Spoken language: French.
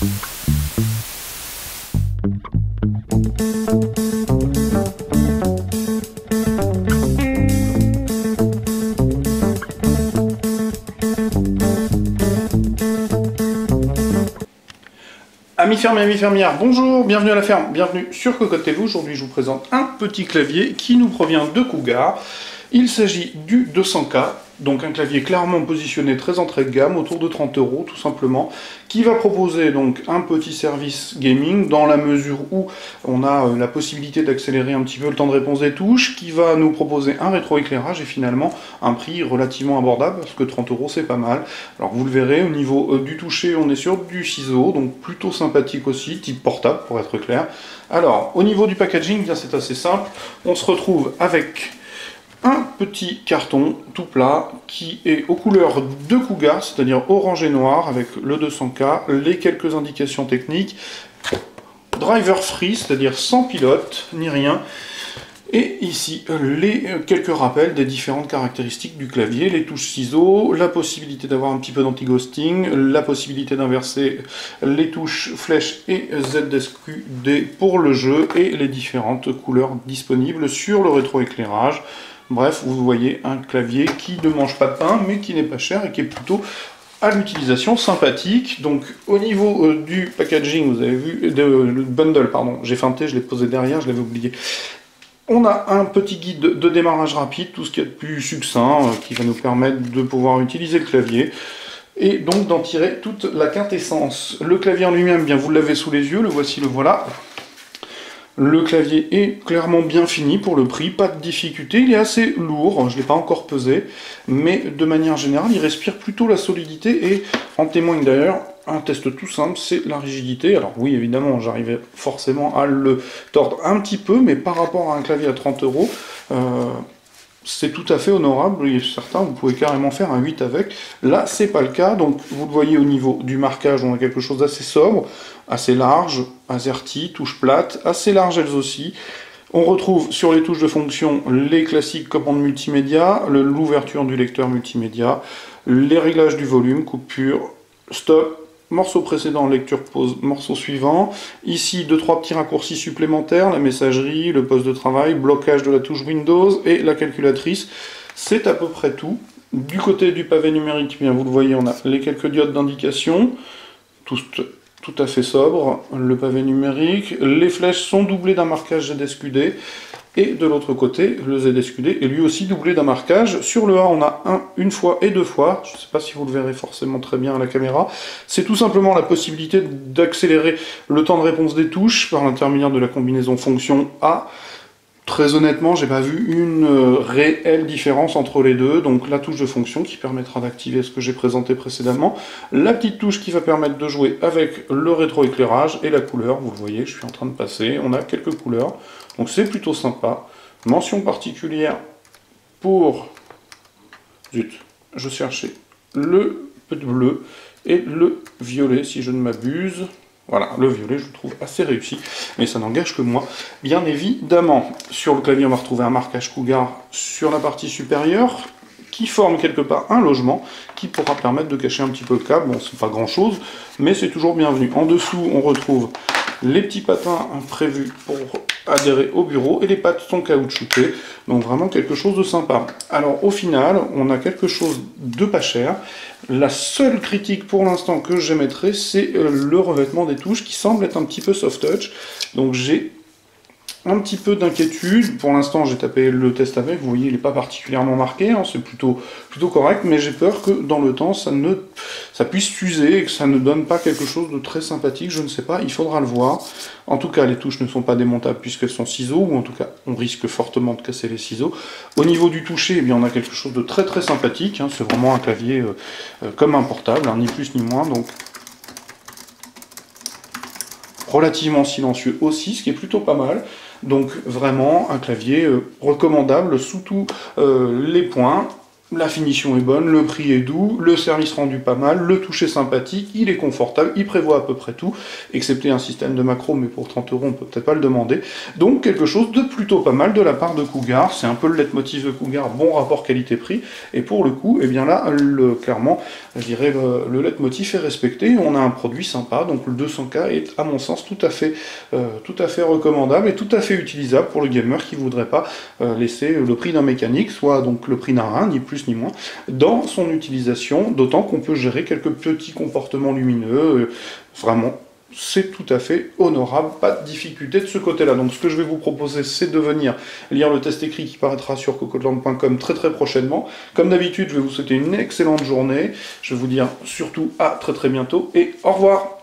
Amis fermiers, amis fermières, bonjour, bienvenue à la ferme, bienvenue sur Cocotte TV. Aujourd'hui je vous présente un petit clavier qui nous provient de Cougar. Il s'agit du 200K, donc un clavier clairement positionné très entrée de gamme, autour de 30 € tout simplement, qui va proposer donc un petit service gaming dans la mesure où on a la possibilité d'accélérer un petit peu le temps de réponse des touches, qui va nous proposer un rétroéclairage et finalement un prix relativement abordable, parce que 30 € c'est pas mal. Alors vous le verrez, au niveau du toucher on est sur du ciseau, donc plutôt sympathique aussi, type portable pour être clair. Alors au niveau du packaging, bien c'est assez simple, on se retrouve avec un petit carton tout plat qui est aux couleurs de Cougar, c'est-à-dire orange et noir avec le 200K, les quelques indications techniques, driver free, c'est-à-dire sans pilote ni rien, et ici les quelques rappels des différentes caractéristiques du clavier, les touches ciseaux, la possibilité d'avoir un petit peu d'anti-ghosting, la possibilité d'inverser les touches flèche et ZSQD pour le jeu, et les différentes couleurs disponibles sur le rétroéclairage. Bref, vous voyez un clavier qui ne mange pas de pain, mais qui n'est pas cher et qui est plutôt à l'utilisation sympathique. Donc au niveau du packaging, vous avez vu, le bundle, pardon, j'ai feinté, je l'ai posé derrière, je l'avais oublié. On a un petit guide de démarrage rapide, tout ce qu'il y a de plus succinct, qui va nous permettre de pouvoir utiliser le clavier. Et donc d'en tirer toute la quintessence. Le clavier en lui-même, bien vous l'avez sous les yeux, le voici, le voilà. Le clavier est clairement bien fini pour le prix, pas de difficulté, il est assez lourd, je ne l'ai pas encore pesé, mais de manière générale il respire plutôt la solidité et en témoigne d'ailleurs un test tout simple, c'est la rigidité. Alors oui évidemment j'arrivais forcément à le tordre un petit peu, mais par rapport à un clavier à 30 €, c'est tout à fait honorable, et certains vous pouvez carrément faire un 8 avec. Là c'est pas le cas, donc vous le voyez au niveau du marquage, on a quelque chose d'assez sobre, assez large, AZERTY, touches plates, assez larges elles aussi. On retrouve sur les touches de fonction les classiques commandes multimédia, l'ouverture du lecteur multimédia, les réglages du volume, coupure, stop, morceau précédent, lecture, pause, morceau suivant. Ici, 2-3 petits raccourcis supplémentaires, la messagerie, le poste de travail, blocage de la touche Windows et la calculatrice. C'est à peu près tout. Du côté du pavé numérique, bien vous le voyez, on a les quelques diodes d'indication, tout à fait sobre, le pavé numérique. Les flèches sont doublées d'un marquage ZSQD. Et de l'autre côté, le ZSQD est lui aussi doublé d'un marquage. Sur le A, on a une fois et deux fois. Je ne sais pas si vous le verrez forcément très bien à la caméra. C'est tout simplement la possibilité d'accélérer le temps de réponse des touches par l'intermédiaire de la combinaison fonction A. Très honnêtement, j'ai pas vu une réelle différence entre les deux. Donc la touche de fonction qui permettra d'activer ce que j'ai présenté précédemment, la petite touche qui va permettre de jouer avec le rétroéclairage et la couleur. Vous le voyez, je suis en train de passer. On a quelques couleurs, donc c'est plutôt sympa. Mention particulière pour... Zut, je cherchais le bleu et le violet si je ne m'abuse. Voilà, le violet, je le trouve assez réussi, mais ça n'engage que moi, bien évidemment. Sur le clavier, on va retrouver un marquage Cougar sur la partie supérieure, qui forme quelque part un logement, qui pourra permettre de cacher un petit peu le câble. Bon, c'est pas grand-chose, mais c'est toujours bienvenu. En dessous, on retrouve les petits patins prévus pour adhérer au bureau, et les pattes sont caoutchoutées, donc vraiment quelque chose de sympa. Alors au final, on a quelque chose de pas cher. La seule critique pour l'instant que j'émettrai, c'est le revêtement des touches qui semble être un petit peu soft touch, donc j'ai un petit peu d'inquiétude. Pour l'instant, j'ai tapé le test avec, vous voyez, il n'est pas particulièrement marqué, hein, c'est plutôt correct, mais j'ai peur que dans le temps, ça puisse s'user et que ça ne donne pas quelque chose de très sympathique, je ne sais pas, il faudra le voir. En tout cas, les touches ne sont pas démontables puisqu'elles sont ciseaux, ou en tout cas, on risque fortement de casser les ciseaux. Au niveau du toucher, eh bien, on a quelque chose de très très sympathique, hein, c'est vraiment un clavier comme un portable, hein, ni plus ni moins, donc relativement silencieux aussi, ce qui est plutôt pas mal. Donc vraiment un clavier recommandable sous tous les points. La finition est bonne, le prix est doux, le service rendu pas mal, le toucher sympathique, il est confortable, il prévoit à peu près tout, excepté un système de macro, mais pour 30 € on peut peut-être pas le demander. Donc quelque chose de plutôt pas mal de la part de Cougar, c'est un peu le leitmotiv de Cougar, bon rapport qualité-prix, et pour le coup, eh bien là, clairement, je dirais le leitmotiv est respecté, on a un produit sympa, donc le 200K est à mon sens tout à fait recommandable et tout à fait utilisable pour le gamer qui voudrait pas laisser le prix d'un mécanique, soit donc le prix d'un rein, ni plus ni moins, dans son utilisation, d'autant qu'on peut gérer quelques petits comportements lumineux, vraiment, c'est tout à fait honorable, pas de difficulté de ce côté-là. Donc ce que je vais vous proposer, c'est de venir lire le test écrit qui paraîtra sur cocodeland.com très très prochainement. Comme d'habitude, je vais vous souhaiter une excellente journée, je vais vous dire surtout à très très bientôt, et au revoir.